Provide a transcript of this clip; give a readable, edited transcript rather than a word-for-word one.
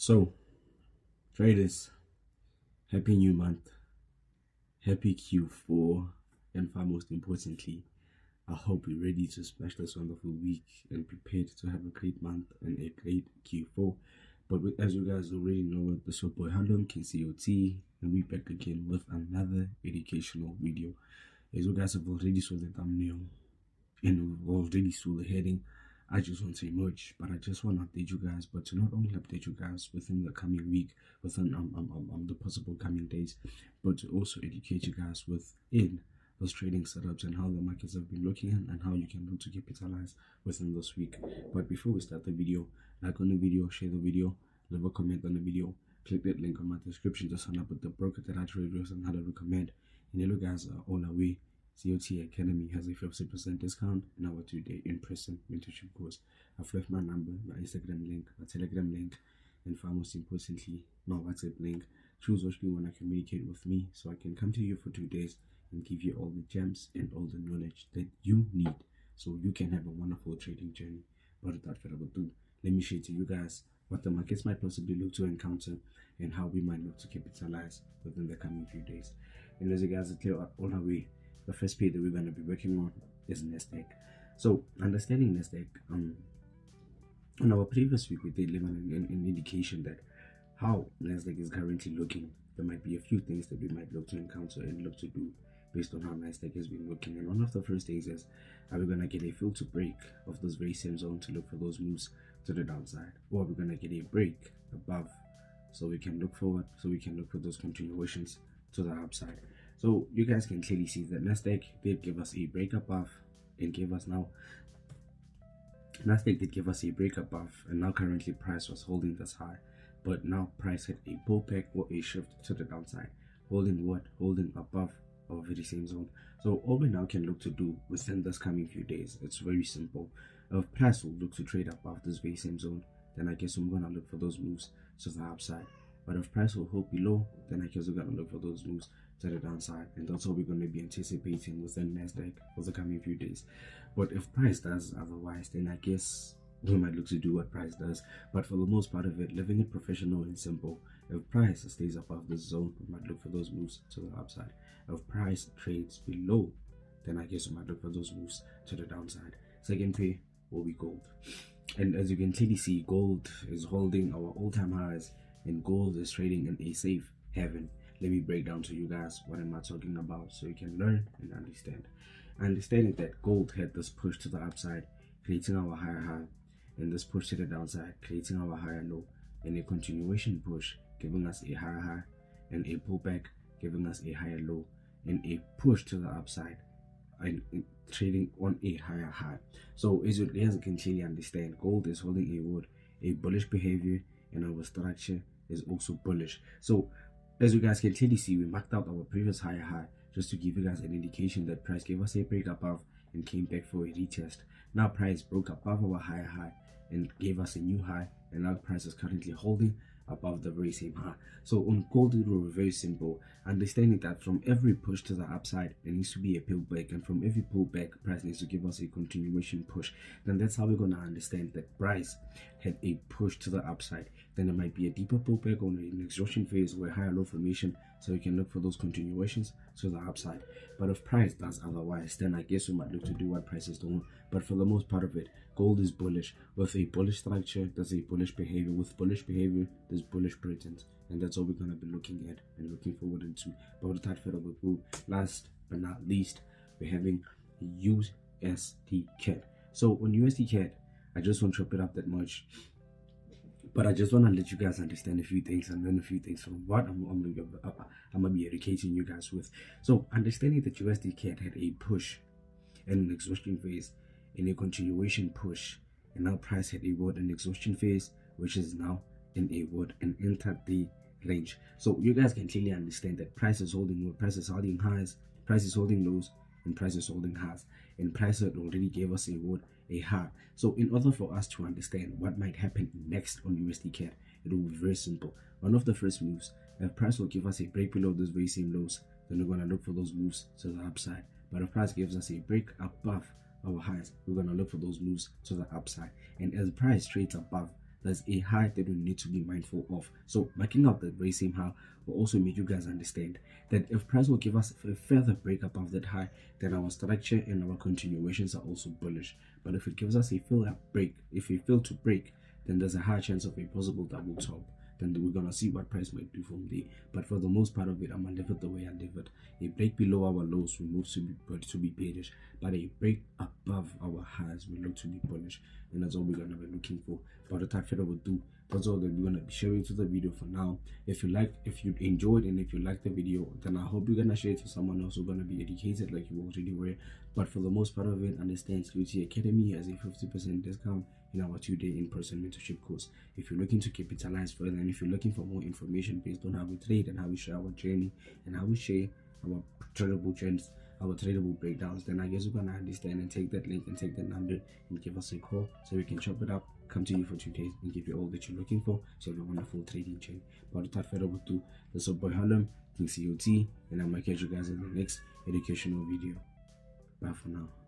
So, traders, happy new month, happy Q4, and far most importantly, I hope you're ready to smash this wonderful week and prepared to have a great month and a great Q4. But as you guys already know, this is your boy Halom KCOT, and we're back again with another educational video. As you guys have already saw the thumbnail and we've already saw the heading, I just won't say much, but I just want to update you guys, but to not only update you guys within the coming week, within the possible coming days, but to also educate you guys within those trading setups and how the markets have been looking and how you can look to capitalize within this week. But before we start the video, like on the video, share the video, leave a comment on the video, click that link on my description to sign up with the broker that I trade with and how to recommend. And you guys are all away. COT Academy has a 50% discount in our 2-day in-person mentorship course. I've left my number, my Instagram link, my Telegram link, and far most importantly, my WhatsApp link. Choose which you want to communicate with me so I can come to you for 2 days and give you all the gems and all the knowledge that you need so you can have a wonderful trading journey. But without further ado, let me share to you guys what the markets might possibly look to encounter and how we might look to capitalize within the coming few days. And as you guys are clear all the way, the first page that we're going to be working on is nasdaq. So understanding nasdaq, in our previous week we did leave an indication that how nasdaq is currently looking. There might be a few things that we might look to encounter and look to do based on how nasdaq has been looking. And one of the first things is, are we going to get a filter break of this very same zone to look for those moves to the downside, or are we going to get a break above so we can look forward, so we can look for those continuations to the upside? So you guys can clearly see that nasdaq did give us a break above and gave us now nasdaq did give us a break above, and now currently price was holding this high, but now price had a pullback or a shift to the downside, holding above our very same zone. So all we now can look to do within this coming few days, it's very simple. If price will look to trade above this very same zone, then I guess I'm gonna look for those moves to the upside. But if price will hold below, then I guess we're gonna look for those moves to the downside, and that's what we're going to be anticipating within nasdaq for the coming few days. But if price does otherwise, then I guess we might look to do what price does. But for the most part of it, living it professional and simple, if price stays above this zone, we might look for those moves to the upside. If price trades below, then I guess we might look for those moves to the downside. Second pair will be gold, and as you can clearly see, gold is holding our all-time highs and gold is trading in a safe haven. Let me break down to you guys what am I talking about so you can learn and understand. Understanding that gold had this push to the upside, creating our higher high, and this push to the downside, creating our higher low, and a continuation push, giving us a higher high, and a pullback, giving us a higher low, and a push to the upside, and trading on a higher high. So as you guys can clearly understand, gold is holding a bullish behavior, and our structure is also bullish. So as you guys can clearly see, we marked out our previous higher high just to give you guys an indication that price gave us a break above and came back for a retest. Now price broke above our higher high and gave us a new high, and now price is currently holding above the very same high. So on gold it will be very simple, understanding that from every push to the upside there needs to be a pullback, and from every pullback price needs to give us a continuation push. Then that's how we're going to understand that price had a push to the upside. Then there might be a deeper pullback on an exhaustion phase or a higher low formation, so you can look for those continuations to the upside. But if price does otherwise, then I guess we might look to do what price is doing. But for the most part of it, gold is bullish. With a bullish structure, there's a bullish behavior. With bullish behavior, there's bullish patterns, and that's all we're going to be looking at and looking forward into. But without further ado, last but not least, we're having Usdcad. So on Usdcad, I just won't chop it up that much, but I just want to let you guys understand a few things and learn a few things from what I'm going to be educating you guys with. So understanding that Usdcad had a push and an exhaustion phase and a continuation push, and now price had a an exhaustion phase, which is now in a an intraday range. So you guys can clearly understand that price is holding highs, price is holding lows, and price is holding highs, and price had already gave us a high. So in order for us to understand what might happen next on Usdcad, it will be very simple. One of the first moves, if price will give us a break below those very same lows, then we're going to look for those moves to the upside. But if price gives us a break above our highs, we're going to look for those moves to the upside. And as price trades above there's a high that we need to be mindful of. So marking out the very same high will also make you guys understand that if price will give us a further break above that high, then our structure and our continuations are also bullish. But if it gives us a failure break, if we fail to break, then there's a high chance of a possible double top. Then we're gonna see what price might do from there. But for the most part of it, I'm gonna leave it the way I leave it. A break below our lows we move to be bearish, but a break above our highs we look to be bullish, and that's all we're gonna be looking for. But without further ado, that's all that we're gonna be sharing to the video for now. If you enjoyed and if you liked the video, then I hope you're gonna share it to someone else who's gonna be educated like you already were. But for the most part of it, understand QT Academy has a 50% discount in our 2-day in-person mentorship course. If you're looking to capitalize further, and if you're looking for more information based on how we trade and how we share our journey and how we share our tradable trends, our tradable breakdowns, then I guess you're gonna understand and take that link and take that number and give us a call so we can chop it up, come to you for 2 days and give you all that you're looking for, so you have a wonderful trading chain. But without further ado, this is your boy Harlem, King COT, and I'm gonna catch you guys in the next educational video. Bye for now.